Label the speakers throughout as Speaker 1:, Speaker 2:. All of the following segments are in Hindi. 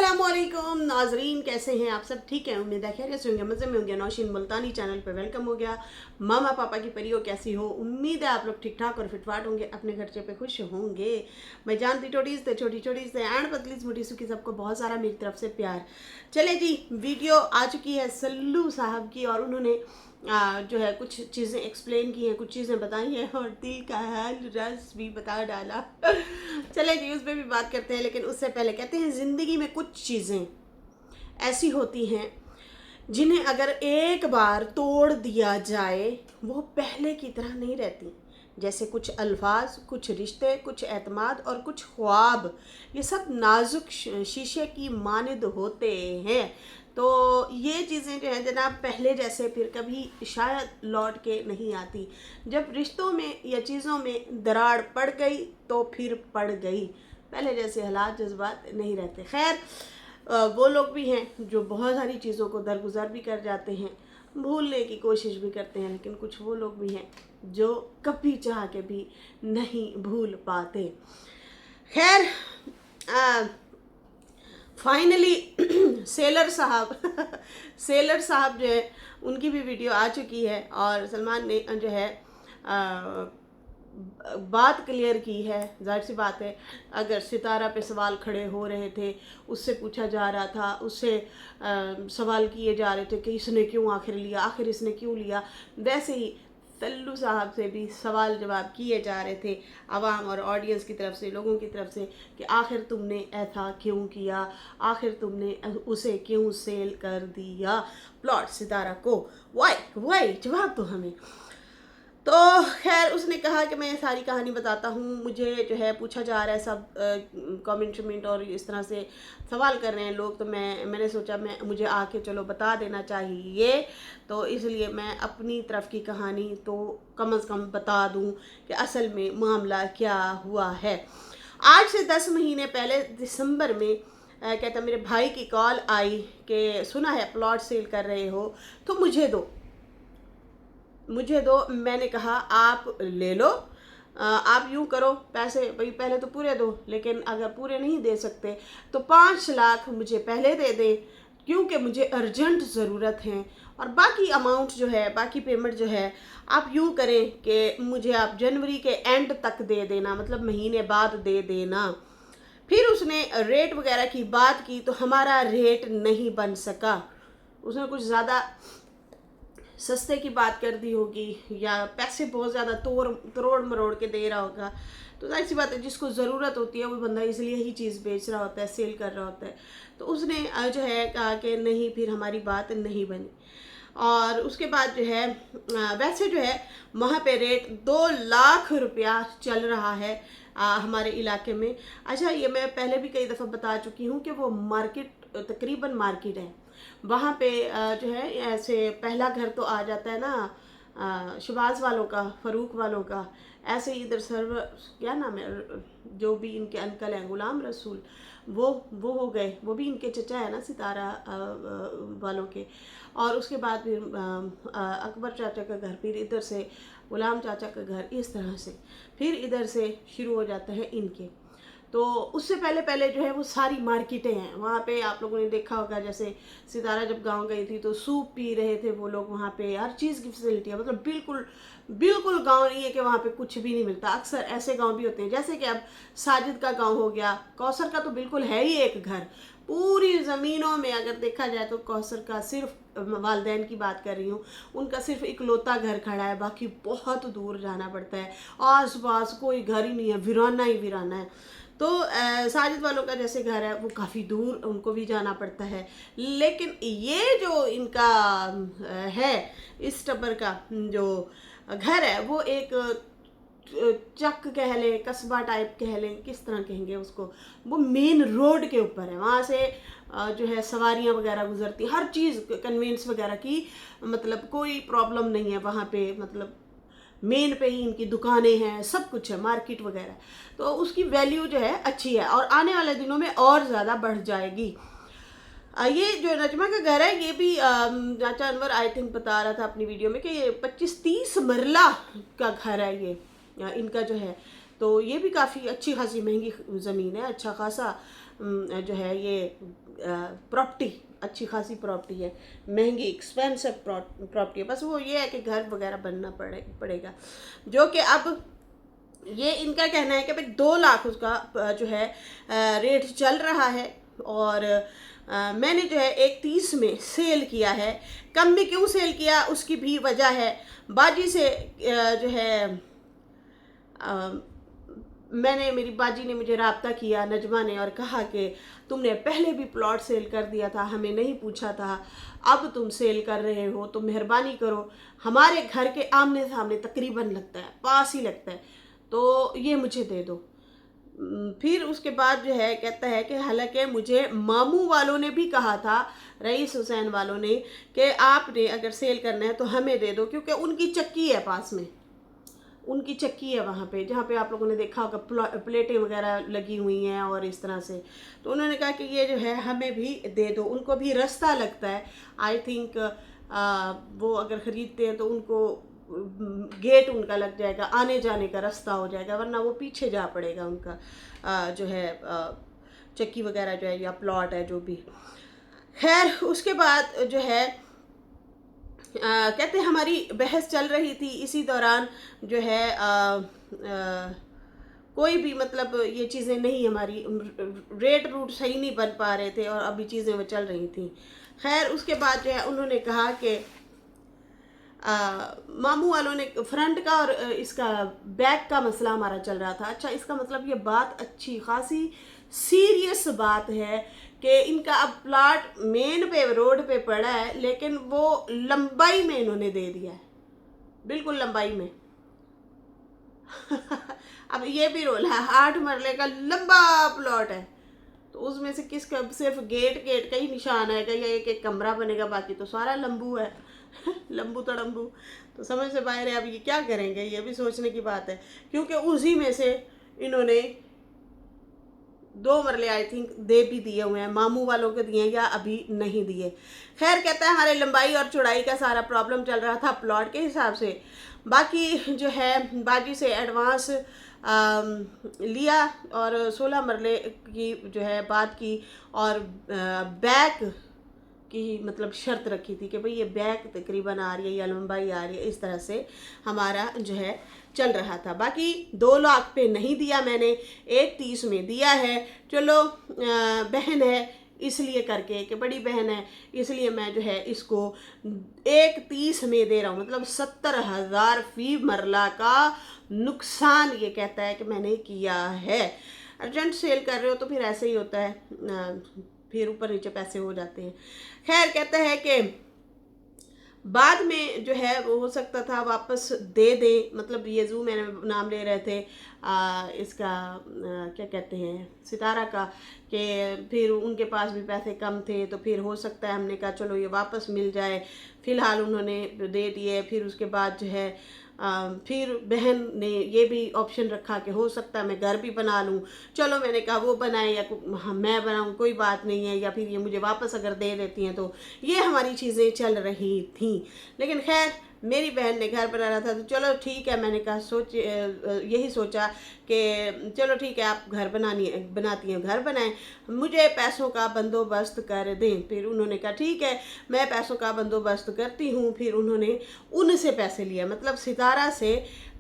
Speaker 1: अस्सलामुअलैकुम नाजरीन, कैसे हैं आप सब? ठीक है, उम्मीद है खैरियत से होंगे, मज़े में होंगे। नौशीन मुल्तानी चैनल पे वेलकम हो गया। मामा पापा की परियो कैसी हो? उम्मीद है आप लोग ठीक ठाक और फिटफाट होंगे, अपने खर्चे पे खुश होंगे। मैं जानती टोटीज थे, छोटी छोटी से एंड पतली मोटी सुखी, सबको बहुत सारा मेरी तरफ से प्यार। चले जी, वीडियो आ चुकी है सल्लू साहब की और उन्होंने जो है कुछ चीज़ें एक्सप्लेन की हैं, कुछ चीज़ें बताई हैं और दिल का हाल रस भी बता डाला। चले जी, उस पर भी बात करते हैं, लेकिन उससे पहले कहते हैं ज़िंदगी में कुछ चीज़ें ऐसी होती हैं जिन्हें अगर एक बार तोड़ दिया जाए वो पहले की तरह नहीं रहती। जैसे कुछ अल्फाज, कुछ रिश्ते, कुछ एतमाद और कुछ ख्वाब, ये सब नाजुक शीशे की मानिंद होते हैं। तो ये चीज़ें जो है जनाब पहले जैसे फिर कभी शायद लौट के नहीं आती। जब रिश्तों में या चीज़ों में दरार पड़ गई तो फिर पड़ गई, पहले जैसे हालात जज्बात नहीं रहते। खैर, वो लोग भी हैं जो बहुत सारी चीज़ों को दरगुजर भी कर जाते हैं, भूलने की कोशिश भी करते हैं, लेकिन कुछ वो लोग भी हैं जो कभी चाह के भी नहीं भूल पाते। खैर, फाइनली सेलर साहब सेलर साहब जो है उनकी भी वीडियो आ चुकी है और सलमान ने जो है बात क्लियर की है। जाहिर सी बात है, अगर सितारा पे सवाल खड़े हो रहे थे, उससे पूछा जा रहा था, उससे सवाल किए जा रहे थे कि इसने क्यों आखिर लिया, आखिर इसने क्यों लिया, वैसे ही सल्लू साहब से भी सवाल जवाब किए जा रहे थे आवाम और ऑडियंस की तरफ से, लोगों की तरफ से, कि आखिर तुमने ऐसा क्यों किया, आखिर तुमने उसे क्यों सेल कर दिया प्लॉट सितारा को, वाई जवाब दो हमें। तो खैर, उसने कहा कि मैं सारी कहानी बताता हूँ, मुझे जो है पूछा जा रहा है, सब कमेंट और इस तरह से सवाल कर रहे हैं लोग, तो मैंने सोचा मुझे आके चलो बता देना चाहिए, तो इसलिए मैं अपनी तरफ की कहानी तो कम से कम बता दूँ कि असल में मामला क्या हुआ है। आज से 10 महीने पहले दिसंबर में कहता मेरे भाई की कॉल आई कि सुना है प्लॉट सेल कर रहे हो तो मुझे दो। मैंने कहा आप ले लो, आप यूँ करो, पैसे भाई पहले तो पूरे दो, लेकिन अगर पूरे नहीं दे सकते तो 5 लाख मुझे पहले दे दें, क्योंकि मुझे अर्जेंट ज़रूरत है, और बाकी अमाउंट जो है, बाकी पेमेंट जो है आप यूँ करें कि मुझे आप जनवरी के एंड तक दे देना, मतलब महीने बाद दे देना। फिर उसने रेट वगैरह की बात की तो हमारा रेट नहीं बन सका। उसने कुछ ज़्यादा सस्ते की बात कर दी होगी या पैसे बहुत ज़्यादा तोड़ मरोड़ के दे रहा होगा। तो जाहिर सी बात है, जिसको ज़रूरत होती है वो बंदा इसलिए ही चीज़ बेच रहा होता है, सेल कर रहा होता है। तो उसने जो है कहा कि नहीं, फिर हमारी बात नहीं बनी। और उसके बाद जो है वैसे जो है वहाँ पे रेट 2 लाख रुपया चल रहा है हमारे इलाके में। अच्छा, ये मैं पहले भी कई दफ़ा बता चुकी हूँ कि वो मार्केट तकरीबन मार्केट है, वहाँ पे जो है ऐसे पहला घर तो आ जाता है ना शबाज वालों का, फ़रूक वालों का, ऐसे ही इधर सर्व क्या नाम है जो भी इनके अंकल हैं, गुलाम रसूल, वो हो गए, वो भी इनके चचा है ना सितारा वालों के। और उसके बाद फिर अकबर चाचा का घर, फिर इधर से गुलाम चाचा का घर, इस तरह से फिर इधर से शुरू हो जाता है इनके। तो उससे पहले जो है वो सारी मार्केटें हैं वहाँ पे। आप लोगों ने देखा होगा, जैसे सितारा जब गांव गई थी तो सूप पी रहे थे वो लोग, वहाँ पे हर चीज़ की फैसिलिटी है, मतलब बिल्कुल गांव नहीं है कि वहाँ पे कुछ भी नहीं मिलता। अक्सर ऐसे गांव भी होते हैं, जैसे कि अब साजिद का गांव हो गया, कौसर का तो बिल्कुल है ही एक घर, पूरी ज़मीनों में अगर देखा जाए तो कौसर का सिर्फ, वालदैन की बात कर रही हूँ, उनका सिर्फ इकलौता घर खड़ा है, बाकी बहुत दूर जाना पड़ता है, आस पास कोई घर ही नहीं है, वीराना ही वीराना है। तो साजिद वालों का जैसे घर है वो काफ़ी दूर उनको भी जाना पड़ता है। लेकिन ये जो इनका है, इस टब्बर का जो घर है, वो एक चक कह लें, कस्बा टाइप कह लें, किस तरह कहेंगे उसको, वो मेन रोड के ऊपर है। वहाँ से जो है सवारियाँ वगैरह गुजरती, हर चीज़ कन्वेंस वगैरह की मतलब कोई प्रॉब्लम नहीं है वहाँ पे, मतलब मेन पे ही इनकी दुकानें हैं, सब कुछ है, मार्केट वगैरह। तो उसकी वैल्यू जो है अच्छी है और आने वाले दिनों में और ज़्यादा बढ़ जाएगी। ये जो नजमा का घर है, ये भी चाचा अनवर आई थिंक बता रहा था अपनी वीडियो में कि ये 25-30 मरला का घर है ये इनका जो है। तो ये भी काफ़ी अच्छी खासी महंगी ज़मीन है, अच्छा खासा जो है ये प्रॉपर्टी अच्छी खासी प्रॉपर्टी है, महंगी एक्सपेंसिव प्रॉपर्टी है। बस वो ये है कि घर वगैरह बनना पड़ेगा, जो कि अब ये इनका कहना है कि भाई 2 लाख उसका जो है रेट चल रहा है। और मैंने जो है 1.30 में सेल किया है। कम में क्यों सेल किया उसकी भी वजह है। बाजी से जो है मेरी बाजी ने मुझे रब्ता किया, नजमा ने, और कहा कि तुमने पहले भी प्लॉट सेल कर दिया था, हमें नहीं पूछा था, अब तुम सेल कर रहे हो तो मेहरबानी करो, हमारे घर के आमने सामने तकरीबन लगता है, पास ही लगता है, तो ये मुझे दे दो। फिर उसके बाद जो है कहता है कि हालांकि मुझे मामू वालों ने भी कहा था, रईस हुसैन वालों ने, कि आपने अगर सेल करना है तो हमें दे दो, क्योंकि उनकी चक्की है पास में, उनकी चक्की है वहाँ पे, जहाँ पे आप लोगों ने देखा होगा प्लेटें वगैरह लगी हुई हैं और इस तरह से। तो उन्होंने कहा कि ये जो है हमें भी दे दो, उनको भी रास्ता लगता है। आई थिंक वो अगर ख़रीदते हैं तो उनको गेट उनका लग जाएगा, आने जाने का रास्ता हो जाएगा, वरना वो पीछे जा पड़ेगा उनका जो है चक्की वगैरह जो है या प्लॉट है जो भी। खैर उसके बाद जो है कहते हमारी बहस चल रही थी, इसी दौरान जो है कोई भी मतलब ये चीज़ें नहीं, हमारी रेट रूट सही नहीं बन पा रहे थे और अभी चीज़ें वो चल रही थी। खैर उसके बाद जो है उन्होंने कहा कि मामू वालों ने फ्रंट का और इसका बैक का मसला हमारा चल रहा था। अच्छा, इसका मतलब ये बात अच्छी खासी सीरियस बात है कि इनका अब प्लाट मेन पे रोड पे पड़ा है, लेकिन वो लंबाई में इन्होंने दे दिया है, बिल्कुल लंबाई में। अब ये भी रोला है, 8 मरले का लंबा प्लॉट है, तो उसमें से किसका सिर्फ गेट का ही निशान है कि एक एक कमरा बनेगा, बाकी तो सारा लंबू है। लंबू तड़म्बू, तो समझ से बाहर है। अब ये क्या करेंगे, ये भी सोचने की बात है, क्योंकि उसी में से इन्होंने 2 मरले आई थिंक दे भी दिए हुए हैं, मामू वालों के दिए या अभी नहीं दिए। खैर कहता है हमारे लंबाई और चौड़ाई का सारा प्रॉब्लम चल रहा था प्लॉट के हिसाब से। बाकी जो है बाजी से एडवांस लिया और 16 मरले की जो है बात की, और बैक की मतलब शर्त रखी थी कि भाई ये बैक तकरीबन आ रही है या लंबाई आ रही है, इस तरह से हमारा जो है चल रहा था। बाकी 2 लाख पे नहीं दिया मैंने, 1.30 में दिया है। चलो बहन है इसलिए करके कि बड़ी बहन है इसलिए मैं जो है इसको 1.30 में दे रहा हूँ, मतलब 70,000 फी मरला का नुकसान ये कहता है कि मैंने किया है। अर्जेंट सेल कर रहे हो तो फिर ऐसे ही होता है, फिर ऊपर नीचे पैसे हो जाते हैं। खैर कहता है कि बाद में जो है वो हो सकता था वापस दे दे, मतलब ये जू मैंने नाम ले रहे थे इसका क्या कहते हैं सितारा का, कि फिर उनके पास भी पैसे कम थे तो फिर हो सकता है, हमने कहा चलो ये वापस मिल जाए। फ़िलहाल उन्होंने दे दिए। फिर उसके बाद जो है फिर बहन ने ये भी ऑप्शन रखा कि हो सकता है मैं घर भी बना लूँ। चलो मैंने कहा वो बनाए या मैं बनाऊँ कोई बात नहीं है, या फिर ये मुझे वापस अगर दे देती हैं तो। ये हमारी चीज़ें चल रही थी। लेकिन खैर मेरी बहन ने घर बनाना था तो चलो ठीक है, मैंने कहा यही सोचा कि चलो ठीक है आप घर बनाती हैं घर बनाएं, मुझे पैसों का बंदोबस्त कर दें। फिर उन्होंने कहा ठीक है मैं पैसों का बंदोबस्त करती हूँ। फिर उन्होंने उनसे पैसे लिए, मतलब सितारा से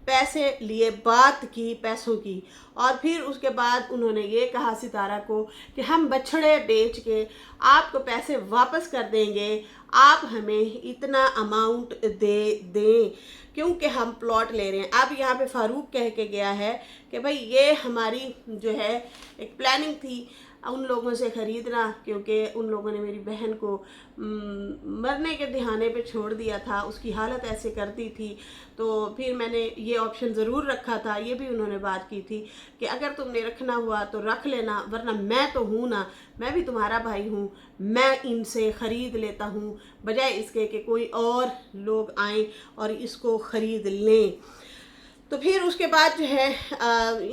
Speaker 1: पैसे लिए, बात की पैसों की। और फिर उसके बाद उन्होंने ये कहा सितारा को कि हम बछड़े बेच के आपको पैसे वापस कर देंगे, आप हमें इतना अमाउंट दे दें क्योंकि हम प्लॉट ले रहे हैं। अब यहाँ पे फारूक कह के गया है कि भाई ये हमारी जो है एक प्लानिंग थी उन लोगों से ख़रीदना, क्योंकि उन लोगों ने मेरी बहन को मरने के दिहाने पे छोड़ दिया था, उसकी हालत ऐसे करती थी। तो फिर मैंने ये ऑप्शन ज़रूर रखा था, ये भी उन्होंने बात की थी कि अगर तुमने रखना हुआ तो रख लेना, वरना मैं तो हूँ ना, मैं भी तुम्हारा भाई हूँ, मैं इनसे ख़रीद लेता हूँ बजाय इसके कि कोई और लोग आएँ और इसको ख़रीद लें। तो फिर उसके बाद जो है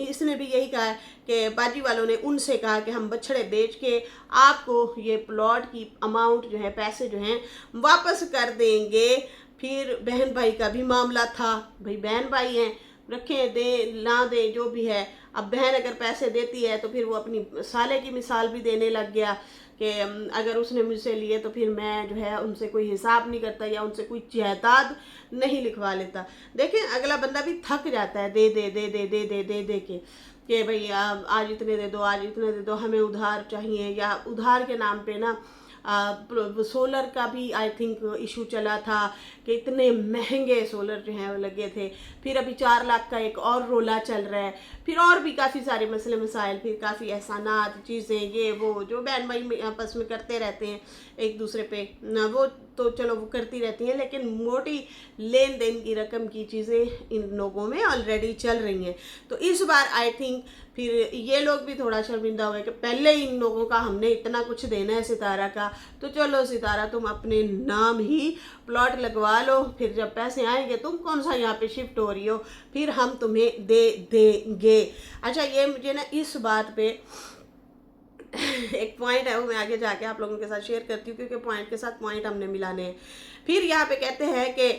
Speaker 1: इसने भी यही कहा कि बाजी वालों ने उनसे कहा कि हम बछड़े बेच के आपको ये प्लॉट की अमाउंट जो है पैसे जो हैं वापस कर देंगे। फिर बहन भाई का भी मामला था, भाई बहन भाई हैं रखें, दें ना दें जो भी है। अब बहन अगर पैसे देती है तो फिर वो अपनी साले की मिसाल भी देने लग गया कि अगर उसने मुझसे लिए तो फिर मैं जो है उनसे कोई हिसाब नहीं करता या उनसे कोई जायदाद नहीं लिखवा लेता। देखें अगला बंदा भी थक जाता है दे दे दे दे दे दे दे दे के कि भाई आज इतने दे दो, आज इतने दे दो, हमें उधार चाहिए। या उधार के नाम पे ना सोलर का भी आई थिंक इशू चला था कि इतने महंगे सोलर जो हैं वो लगे थे। फिर अभी 4 लाख का एक और रोला चल रहा है। फिर और भी काफ़ी सारे मसले मसाइल, फिर काफ़ी एहसानात चीज़ें ये वो जो बहन भाई आपस में करते रहते हैं एक दूसरे पे ना, वो तो चलो वो करती रहती हैं, लेकिन मोटी लेन देन की रकम की चीज़ें इन लोगों में ऑलरेडी चल रही हैं। तो इस बार आई थिंक फिर ये लोग भी थोड़ा शर्मिंदा हुए कि पहले इन लोगों का हमने इतना कुछ देना है सितारा का, तो चलो सितारा तुम अपने नाम ही प्लॉट लगवा लो, फिर जब पैसे आएंगे तुम कौन सा यहाँ पे शिफ्ट हो रही हो, फिर हम तुम्हें दे देंगे। अच्छा, ये मुझे ना इस बात पे एक पॉइंट है वो मैं आगे जाके आप लोगों के साथ शेयर करती हूँ, क्योंकि पॉइंट के साथ पॉइंट हमने मिलाने हैं। फिर यहाँ पे कहते हैं कि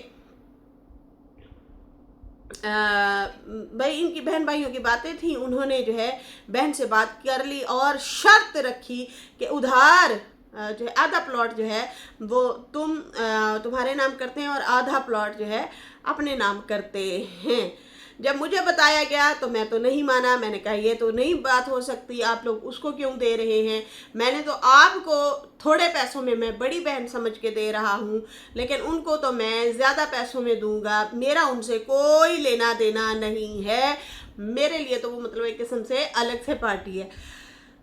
Speaker 1: भाई इनकी बहन भाइयों की बातें थी, उन्होंने जो है बहन से बात कर ली और शर्त रखी कि उधार जो है आधा प्लॉट जो है वो तुम्हारे नाम करते हैं और आधा प्लॉट जो है अपने नाम करते हैं। जब मुझे बताया गया तो मैं तो नहीं माना, मैंने कहा ये तो नहीं बात हो सकती, आप लोग उसको क्यों दे रहे हैं, मैंने तो आपको थोड़े पैसों में मैं बड़ी बहन समझ के दे रहा हूँ, लेकिन उनको तो मैं ज़्यादा पैसों में दूंगा, मेरा उनसे कोई लेना देना नहीं है, मेरे लिए तो वो मतलब एक किस्म से अलग से पार्टी है।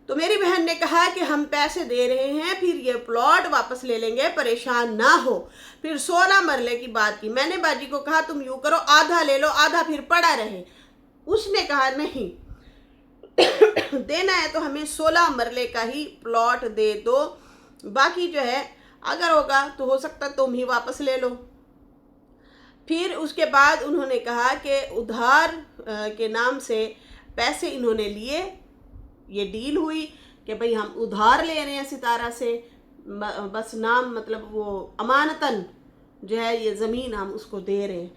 Speaker 1: तो मेरी बहन ने कहा कि हम पैसे दे रहे हैं, फिर ये प्लॉट वापस ले लेंगे, परेशान ना हो। फिर 16 मरले की बात की। मैंने बाजी को कहा तुम यूँ करो, आधा ले लो, आधा फिर पड़ा रहे। उसने कहा नहीं देना है तो हमें 16 मरले का ही प्लॉट दे दो, बाकी जो है अगर होगा तो हो सकता तुम ही वापस ले लो। फिर उसके बाद उन्होंने कहा कि उधार के नाम से पैसे इन्होंने लिए, ये डील हुई कि भाई हम उधार ले रहे हैं सितारा से, बस नाम मतलब वो अमानतन जो है ये ज़मीन हम उसको दे रहे हैं।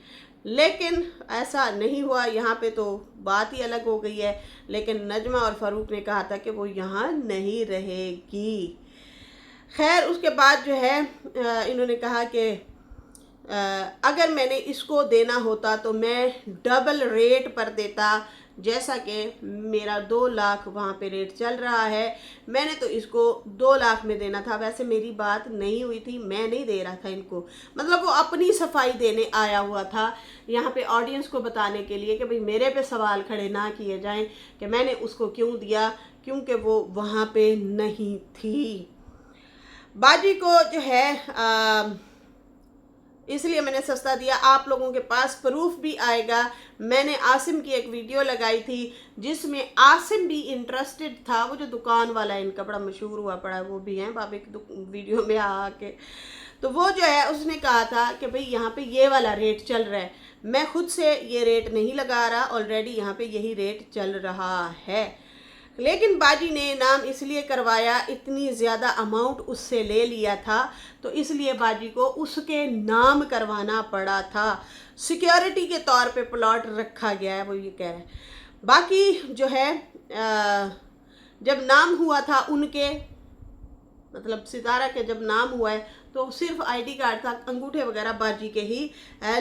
Speaker 1: लेकिन ऐसा नहीं हुआ, यहाँ पे तो बात ही अलग हो गई है। लेकिन नजमा और फ़ारूक ने कहा था कि वो यहाँ नहीं रहेगी। खैर उसके बाद जो है इन्होंने कहा कि अगर मैंने इसको देना होता तो मैं डबल रेट पर देता, जैसा कि मेरा 2 लाख वहाँ पे रेट चल रहा है, मैंने तो इसको 2 लाख में देना था। वैसे मेरी बात नहीं हुई थी, मैं नहीं दे रहा था इनको, मतलब वो अपनी सफाई देने आया हुआ था यहाँ पे ऑडियंस को बताने के लिए कि भाई मेरे पे सवाल खड़े ना किए जाएं कि मैंने उसको क्यों दिया, क्योंकि वो वहाँ पे नहीं थी। बाजी को जो है इसलिए मैंने सस्ता दिया। आप लोगों के पास प्रूफ भी आएगा। मैंने आसिम की एक वीडियो लगाई थी जिसमें आसिम भी इंटरेस्टेड था, वो जो दुकान वाला है इनका बड़ा मशहूर हुआ पड़ा, वो भी हैं बाबे की वीडियो में आके, तो वो जो है उसने कहा था कि भाई यहाँ पे ये वाला रेट चल रहा है, मैं खुद से ये रेट नहीं लगा रहा, ऑलरेडी यहाँ पे यही रेट चल रहा है। लेकिन बाजी ने नाम इसलिए करवाया, इतनी ज़्यादा अमाउंट उससे ले लिया था, तो इसलिए बाजी को उसके नाम करवाना पड़ा था, सिक्योरिटी के तौर पे प्लॉट रखा गया है, वो ये कह रहे हैं। बाकी जो है जब नाम हुआ था उनके, मतलब सितारा के जब नाम हुआ है तो सिर्फ आईडी कार्ड था, अंगूठे वगैरह बाजी के ही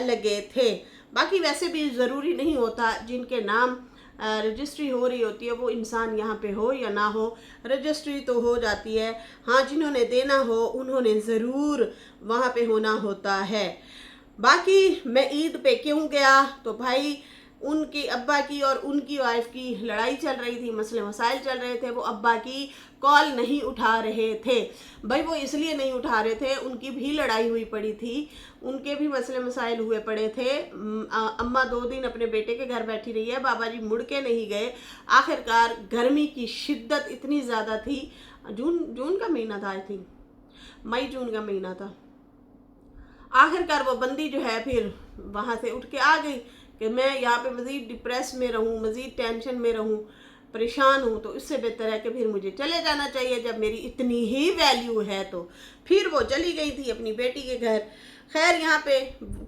Speaker 1: लगे थे। बाकी वैसे भी ज़रूरी नहीं होता जिनके नाम रजिस्ट्री हो रही होती है वो इंसान यहाँ पे हो या ना हो, रजिस्ट्री तो हो जाती है। हाँ, जिन्होंने देना हो उन्होंने ज़रूर वहाँ पे होना होता है। बाकी मैं ईद पे क्यों गया, तो भाई उनकी अब्बा की और उनकी वाइफ की लड़ाई चल रही थी, मसले मसाइल चल रहे थे, वो अब्बा की कॉल नहीं उठा रहे थे। भाई वो इसलिए नहीं उठा रहे थे, उनकी भी लड़ाई हुई पड़ी थी, उनके भी मसले मसाइल हुए पड़े थे। अम्मा 2 दिन अपने बेटे के घर बैठी रही है, बाबा जी मुड़ के नहीं गए। आखिरकार गर्मी की शिद्दत इतनी ज़्यादा थी, जून का महीना था, आई थिंक मई जून का महीना था। आखिरकार वो बंदी जो है फिर वहाँ से उठ के आ गई कि मैं यहाँ पे मज़ीद डिप्रेस में रहूँ, मज़ीद टेंशन में रहूँ, परेशान हूँ, तो इससे बेहतर है कि फिर मुझे चले जाना चाहिए जब मेरी इतनी ही वैल्यू है। तो फिर वो चली गई थी अपनी बेटी के घर। खैर, यहाँ पे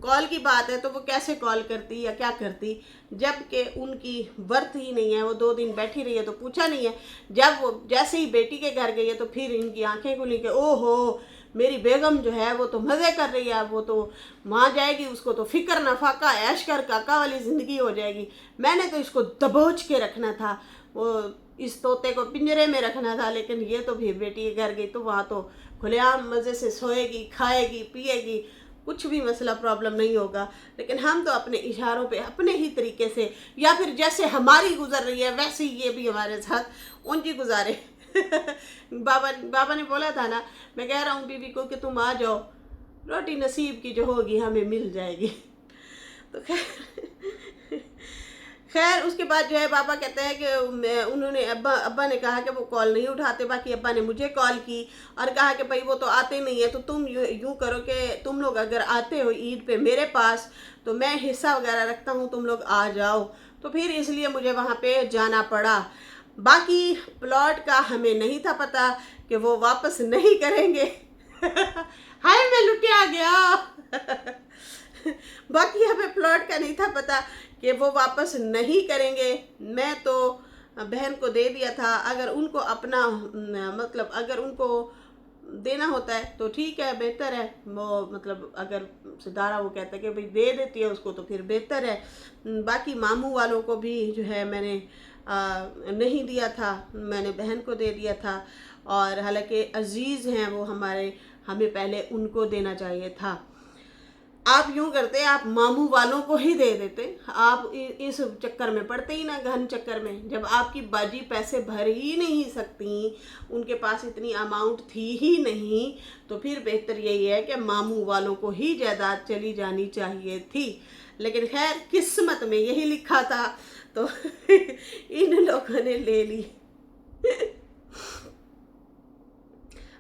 Speaker 1: कॉल की बात है तो वो कैसे कॉल करती या क्या करती, जबकि उनकी वर्थ ही नहीं है। वो 2 दिन बैठी रही है तो पूछा नहीं है। जब वो जैसे ही बेटी के घर गई है तो फिर इनकी आंखें खुली कि ओहो, मेरी बेगम जो है वो तो मज़े कर रही है, वो तो वहाँ जाएगी, उसको तो फिक्र नफाका ऐश कर काका वाली ज़िंदगी हो जाएगी। मैंने तो इसको दबोच के रखना था, वो इस तोते को पिंजरे में रखना था, लेकिन ये तो भी बेटी के घर गई तो वहाँ तो खुलेआम मज़े से सोएगी, खाएगी, पिएगी, कुछ भी मसला प्रॉब्लम नहीं होगा। लेकिन हम तो अपने इशारों पे अपने ही तरीके से, या फिर जैसे हमारी गुजर रही है वैसे ही ये भी हमारे साथ उनकी गुजारे। बाबा ने बोला था ना, मैं कह रहा हूँ बीवी को कि तुम आ जाओ, रोटी नसीब की जो होगी हमें मिल जाएगी। तो खैर उसके बाद जो है पापा कहते हैं कि उन्होंने अब्बा ने कहा कि वो कॉल नहीं उठाते। बाकी अब्बा ने मुझे कॉल की और कहा कि भाई वो तो आते नहीं है, तो तुम यूँ करो कि तुम लोग अगर आते हो ईद पे मेरे पास तो मैं हिस्सा वगैरह रखता हूँ, तुम लोग आ जाओ। तो फिर इसलिए मुझे वहाँ पे जाना पड़ा। बाकी प्लॉट का हमें नहीं था पता कि वो वापस नहीं करेंगे। हाय, मैं लुटिया गया। बाकी हमें प्लॉट का नहीं था पता कि वो वापस नहीं करेंगे। मैं तो बहन को दे दिया था। अगर उनको अपना मतलब अगर उनको देना होता है तो ठीक है, बेहतर है। वो मतलब अगर सितारा वो कहता है कि भाई दे देती है उसको तो फिर बेहतर है। बाकी मामू वालों को भी जो है मैंने नहीं दिया था, मैंने बहन को दे दिया था। और हालांकि अजीज़ हैं वो हमारे, हमें पहले उनको देना चाहिए था। आप यूं करते, आप मामू वालों को ही दे देते। आप इस चक्कर में पड़ते ही ना, गहन चक्कर में। जब आपकी बाजी पैसे भर ही नहीं सकती, उनके पास इतनी अमाउंट थी ही नहीं, तो फिर बेहतर यही है कि मामू वालों को ही जायदाद चली जानी चाहिए थी। लेकिन खैर किस्मत में यही लिखा था तो इन लोगों ने ले ली।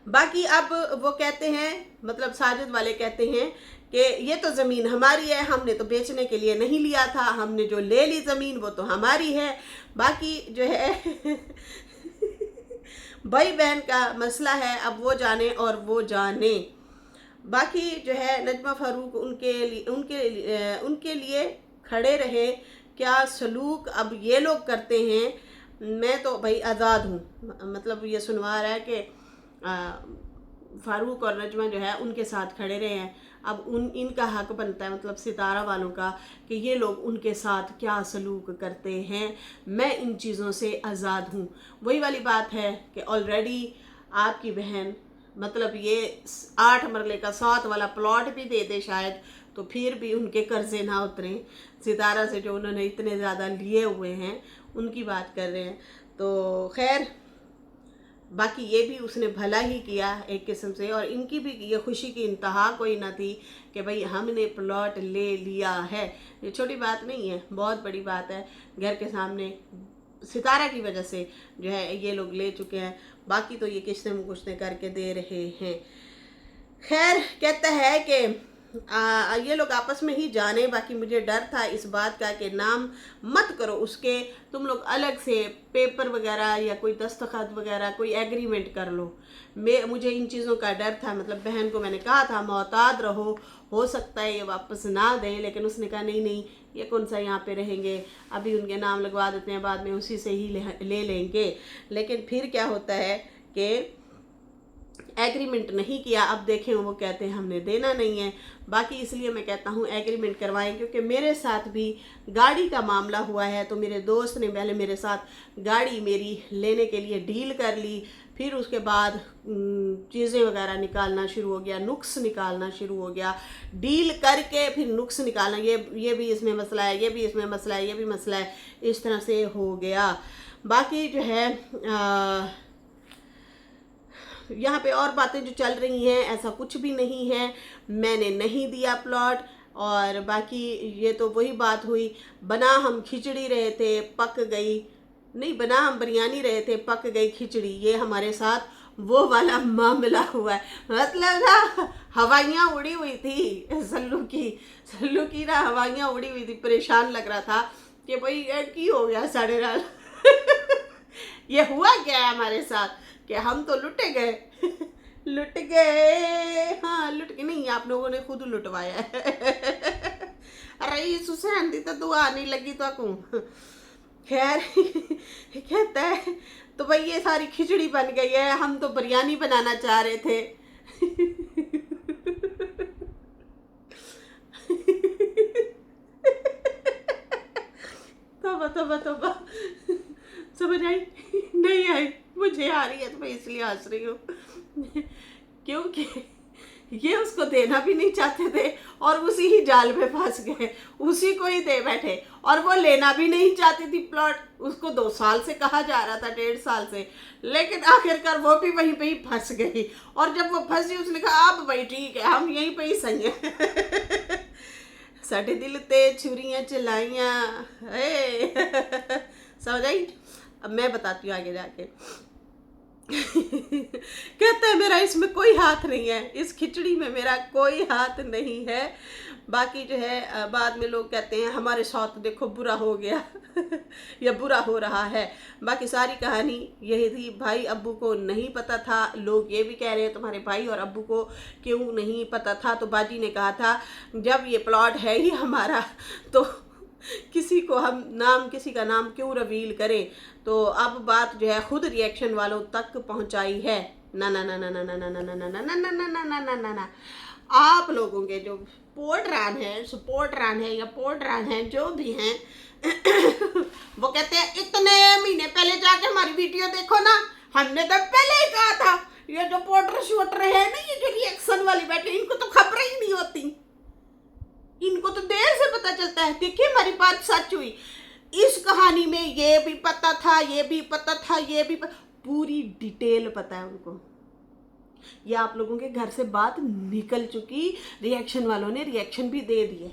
Speaker 1: बाकी अब वो कहते हैं, मतलब साजिद वाले कहते हैं कि ये तो ज़मीन हमारी है, हमने तो बेचने के लिए नहीं लिया था, हमने जो ले ली ज़मीन वो तो हमारी है। बाकी जो है भाई बहन का मसला है, अब वो जाने और वो जाने। बाकी जो है नजमा फ़ारूक उनके लिए खड़े रहे। क्या सलूक अब ये लोग करते हैं, मैं तो भाई आज़ाद हूँ। मतलब ये सुनवा रहा है कि फ़ारूक और नजमा जो है उनके साथ खड़े रहे हैं। अब इनका हक बनता है, मतलब सितारा वालों का, कि ये लोग उनके साथ क्या सलूक करते हैं। मैं इन चीज़ों से आज़ाद हूँ। वही वाली बात है कि ऑलरेडी आपकी बहन, मतलब ये 8 मरले का 7 वाला प्लॉट भी दे दे शायद, तो फिर भी उनके कर्जे ना उतरें। सितारा से जो उन्होंने इतने ज़्यादा लिए हुए हैं उनकी बात कर रहे हैं। तो खैर बाकी ये भी उसने भला ही किया एक किस्म से, और इनकी भी ये खुशी की इंतहा कोई ना थी कि भाई हमने प्लॉट ले लिया है। ये छोटी बात नहीं है, बहुत बड़ी बात है। घर के सामने सितारा की वजह से जो है ये लोग ले चुके हैं। बाकी तो ये किश्ते मुकुश्ते करके दे रहे हैं। खैर कहता है कि ये लोग आपस में ही जाने। बाकी मुझे डर था इस बात का कि नाम मत करो उसके, तुम लोग अलग से पेपर वगैरह या कोई दस्तखत वगैरह कोई एग्रीमेंट कर लो। मुझे इन चीज़ों का डर था। मतलब बहन को मैंने कहा था मोहतात रहो, हो सकता है ये वापस ना दें, लेकिन उसने कहा नहीं नहीं, ये कौन सा यहाँ पे रहेंगे, अभी उनके नाम लगवा देते हैं, बाद में उसी से ही ले लेंगे। लेकिन फिर क्या होता है कि एग्रीमेंट नहीं किया। अब देखें वो कहते हैं हमने देना नहीं है। बाकी इसलिए मैं कहता हूँ एग्रीमेंट करवाएं, क्योंकि मेरे साथ भी गाड़ी का मामला हुआ है। तो मेरे दोस्त ने पहले मेरे साथ गाड़ी मेरी लेने के लिए डील कर ली, फिर उसके बाद चीज़ें वगैरह निकालना शुरू हो गया, नुक्स निकालना शुरू हो गया। डील करके फिर नुक्स निकालना, ये भी इसमें मसला है, ये भी इसमें मसला है, ये भी मसला है, इस तरह से हो गया। बाकी जो है यहाँ पे और बातें जो चल रही हैं, ऐसा कुछ भी नहीं है, मैंने नहीं दिया प्लॉट। और बाकी ये तो वही बात हुई, बना हम खिचड़ी रहे थे पक गई, नहीं बना हम बिरयानी रहे थे पक गई खिचड़ी। ये हमारे साथ वो वाला मामला हुआ है। मतलब ना हवाइयाँ उड़ी हुई थी सल्लू की ना हवाइयाँ उड़ी हुई थी। परेशान लग रहा था कि भाई यार की हो गया साढ़े रात। ये हुआ क्या है हमारे साथ कि हम तो लुटे गए लुट गए, हाँ लुट के नहीं, आप लोगों ने खुद लुटवाया है अरे ये सुसैन दी तो दुआ नहीं लगी तो कहूँ। खैर कहता है तो भाई ये सारी खिचड़ी बन गई है, हम तो बिरयानी बनाना चाह रहे थे तोबा तोबा तोबा, समझ आई? नहीं आई, मुझे आ रही है तो मैं इसलिए हंस रही हूँ क्योंकि ये उसको देना भी नहीं चाहते थे और उसी ही जाल में फंस गए, उसी को ही दे बैठे। और वो लेना भी नहीं चाहती थी प्लॉट, उसको 2 साल से कहा जा रहा था, 1.5 साल से, लेकिन आखिरकार वो भी वहीं पे ही फंस गई। और जब वो फंसी उसने कहा अब भाई ठीक है, हम यहीं पे ही सही हैं साढ़े दिल ते छुरियाँ चलाइयाँ समझ आई? अब मैं बताती हूँ आगे जाके कहता है मेरा इसमें कोई हाथ नहीं है, इस खिचड़ी में मेरा कोई हाथ नहीं है। बाकी जो है बाद में लोग कहते हैं हमारे साथ देखो बुरा हो गया या बुरा हो रहा है। बाकी सारी कहानी यही थी, भाई अब्बू को नहीं पता था। लोग ये भी कह रहे हैं तुम्हारे भाई और अब्बू को क्यों नहीं पता था, तो बाजी ने कहा था जब ये प्लॉट है ही हमारा तो किसी को हम नाम, किसी का नाम क्यों रिवील करें। तो अब बात जो है खुद रिएक्शन वालों तक पहुंचाई है। ना ना ना ना ना ना ना ना ना ना ना ना ना ना ना ना ना ना, आप लोगों के जो पोर्टरान है, सपोर्टरान है या पोर्टरान है, जो भी हैं वो कहते हैं इतने महीने पहले जाके हमारी वीडियो देखो ना, हमने तो पहले ही कहा था। ये जो पोर्टर शोटर है ना, ये जो रिएक्शन वाली बैठे, इनको तो खबर ही नहीं होती, इनको तो देर से पता चलता है। देखिए हमारी बात सच हुई, इस कहानी में ये भी पता था, ये भी पता था, ये भी पूरी डिटेल पता है उनको। ये आप लोगों के घर से बात निकल चुकी, रिएक्शन वालों ने रिएक्शन भी दे दिए,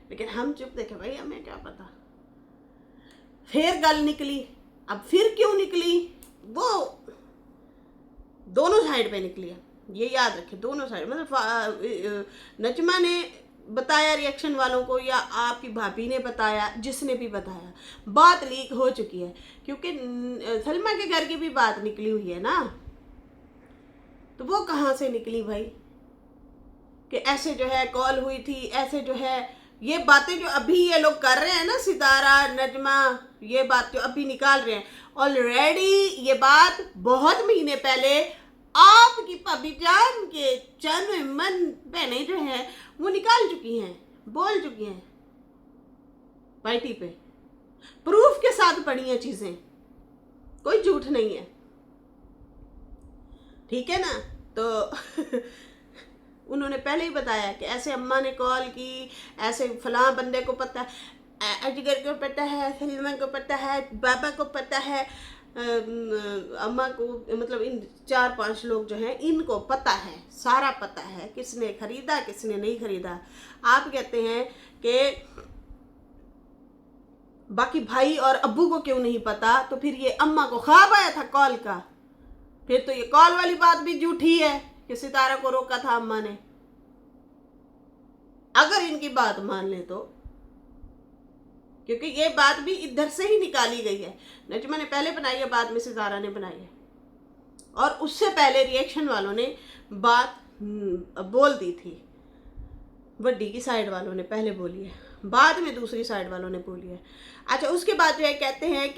Speaker 1: लेकिन हम चुप देखे, भाई हमें क्या पता। फिर गल निकली, अब फिर क्यों निकली, वो दोनों साइड पे निकली है, ये याद रखें, दोनों साइड। मतलब नजमा ने बताया रिएक्शन वालों को या आपकी भाभी ने बताया, जिसने भी बताया, बात लीक हो चुकी है। क्योंकि सलमा के घर की भी बात निकली हुई है ना, तो वो कहाँ से निकली भाई कि ऐसे जो है कॉल हुई थी, ऐसे जो है ये बातें जो अभी ये लोग कर रहे हैं ना, सितारा नजमा, ये बात जो अभी निकाल रहे हैं, ऑलरेडी ये बात बहुत महीने पहले आपकी भाभी जान के जन मन बहनें जो है वो निकाल चुकी हैं, बोल चुकी हैं पार्टी पे, प्रूफ के साथ पड़ी हैं चीजें, कोई झूठ नहीं है, ठीक है ना। तो उन्होंने पहले ही बताया कि ऐसे अम्मा ने कॉल की, ऐसे फलां बंदे को पता है, अजगर को पता है, सलमा को पता है, बाबा को पता है, अम्मा को, मतलब इन 4-5 लोग जो हैं इनको पता है, सारा पता है, किसने खरीदा किसने नहीं खरीदा। आप कहते हैं कि बाकी भाई और अब्बू को क्यों नहीं पता, तो फिर ये अम्मा को ख्वाब आया था कॉल का, फिर तो ये कॉल वाली बात भी झूठी है कि सितारा को रोका था अम्मा ने, अगर इनकी बात मान ले तो, क्योंकि ये बात भी इधर से ही निकाली गई है। नजमा ने पहले बनाई है, बाद में सितारा ने बनाई है, और उससे पहले रिएक्शन वालों ने बात बोल दी थी, बड्डी की साइड वालों ने पहले बोली है, बाद में दूसरी साइड वालों ने बोली है। अच्छा, उसके बाद जो है कहते हैं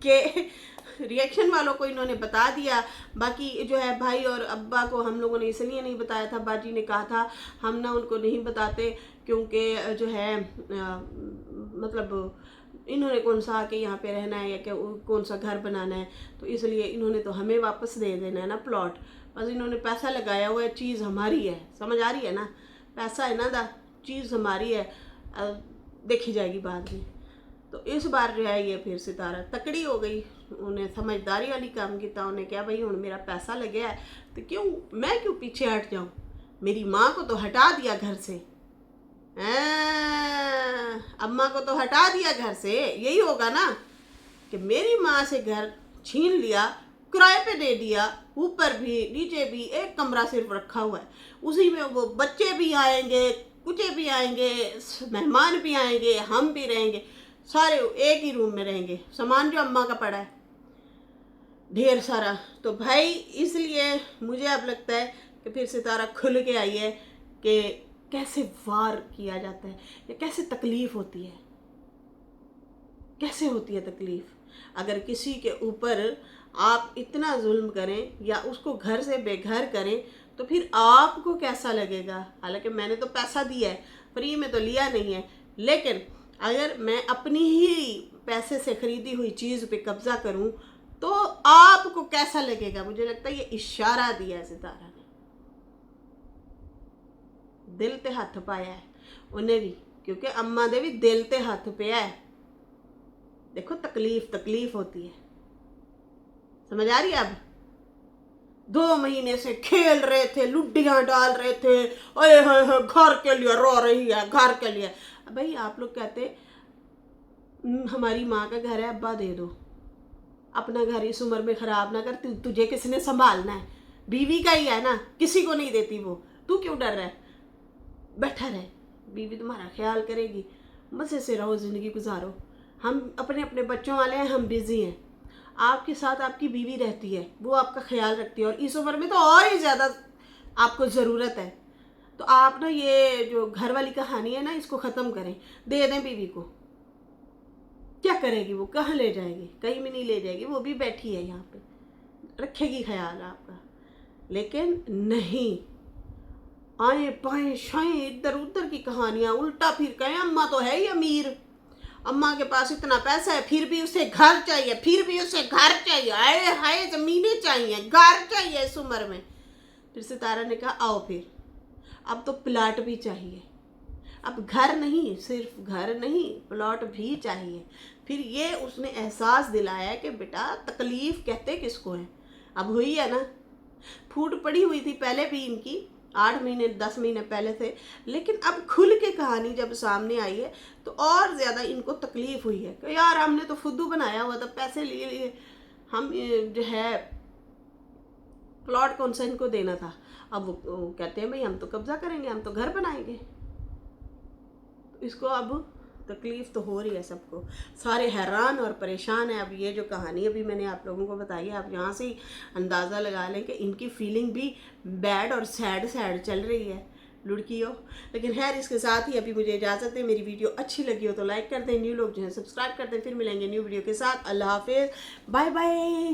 Speaker 1: कि रिएक्शन वालों को इन्होंने बता दिया, बाकी जो है भाई और अब्बा को हम लोगों ने इसलिए नहीं बताया था, बाजी ने कहा था हम ना उनको नहीं बताते क्योंकि जो है मतलब इन्होंने कौन सा आके यहाँ पे रहना है या क्या कौन सा घर बनाना है, तो इसलिए इन्होंने तो हमें वापस दे देना है ना प्लॉट, बस इन्होंने पैसा लगाया हुआ है, चीज़ हमारी है, समझ आ रही है ना, पैसा है ना दा, चीज़ हमारी है, देखी जाएगी बाद में। तो इस बार जो है ये फिर सितारा तकड़ी हो गई, उन्हें समझदारी वाली काम किया, उन्हें क्या भाई हूँ मेरा पैसा लगे है तो क्यों मैं क्यों पीछे हट जाऊँ, मेरी माँ को तो हटा दिया घर से, अम्मा को तो हटा दिया घर से, यही होगा ना कि मेरी माँ से घर छीन लिया, किराए पे दे दिया, ऊपर भी नीचे भी एक कमरा सिर्फ रखा हुआ है, उसी में वो बच्चे भी आएंगे, कुचे भी आएंगे, मेहमान भी आएंगे, हम भी रहेंगे, सारे एक ही रूम में रहेंगे, सामान जो अम्मा का पड़ा है ढेर सारा। तो भाई इसलिए मुझे अब लगता है कि फिर सितारा खुल के आई है कि कैसे वार किया जाता है या कैसे तकलीफ़ होती है, कैसे होती है तकलीफ़। अगर किसी के ऊपर आप इतना जुल्म करें या उसको घर से बेघर करें तो फिर आपको कैसा लगेगा। हालांकि मैंने तो पैसा दिया है, फ्री में तो लिया नहीं है, लेकिन अगर मैं अपनी ही पैसे से खरीदी हुई चीज़ पे कब्जा करूं तो आपको कैसा लगेगा। मुझे लगता है ये इशारा दिया है सितारा ने, दिल ते हथ पाया है उन्हें भी, क्योंकि अम्मा दे भी दिल ते हथ पे है। देखो तकलीफ होती है, समझ आ रही है। अब 2 महीने से खेल रहे थे, लुड्डियां डाल रहे थे, अरे घर के लिए रो रही है, घर के लिए। भाई आप लोग कहते हमारी माँ का घर है, अब्बा दे दो, अपना घर इस उम्र में खराब ना कर, तुझे किसने संभालना है, बीवी का ही है ना, किसी को नहीं देती वो, तू क्यों डर रहा है, बैठा रहे, बीवी तुम्हारा ख्याल करेगी, मज़े से रहो, ज़िंदगी गुजारो। हम अपने अपने बच्चों वाले हैं, हम बिज़ी हैं, आपके साथ आपकी बीवी रहती है, वो आपका ख्याल रखती है, और इस उम्र में तो और ही ज़्यादा आपको ज़रूरत है। तो आप ना ये जो घर वाली कहानी है ना, इसको ख़त्म करें, दे दें बीवी को। क्या करेगी वो, कहाँ ले जाएगी, कहीं भी नहीं ले जाएगी, वो भी बैठी है यहाँ पे, रखेगी ख्याल आपका। लेकिन नहीं, आए बाएं शाएं इधर उधर की कहानियाँ, उल्टा फिर कहें अम्मा तो है ही अमीर, अम्मा के पास इतना पैसा है फिर भी उसे घर चाहिए, फिर भी उसे घर चाहिए, आए हाय ज़मीनें चाहिए, घर चाहिए इस उम्र में। फिर सितारा ने कहा आओ फिर, अब तो प्लाट भी चाहिए, अब घर नहीं, सिर्फ घर नहीं प्लॉट भी चाहिए। फिर ये उसने एहसास दिलाया कि बेटा तकलीफ़ कहते किसको है। अब हुई है ना, फूट पड़ी हुई थी पहले भी इनकी, 8 महीने 10 महीने पहले से, लेकिन अब खुल के कहानी जब सामने आई है तो और ज़्यादा इनको तकलीफ़ हुई है कि यार हमने तो फुद्दू बनाया हुआ था, पैसे लिए हम जो है प्लॉट कौन सा इनको देना था। अब वो कहते हैं भाई हम तो कब्ज़ा करेंगे, हम तो घर बनाएंगे। इसको अब तकलीफ़ तो हो रही है सबको, सारे हैरान और परेशान हैं। अब ये जो कहानी अभी मैंने आप लोगों को बताई है, आप यहाँ से ही अंदाज़ा लगा लें कि इनकी फीलिंग भी बैड और सैड चल रही है लुड़कियों। लेकिन खैर इसके साथ ही अभी मुझे इजाज़त है। मेरी वीडियो अच्छी लगी हो तो लाइक कर दें, न्यू लोग जो है सब्सक्राइब कर दें। फिर मिलेंगे न्यू वीडियो के साथ। अल्लाह हाफिज़, बाय बाय।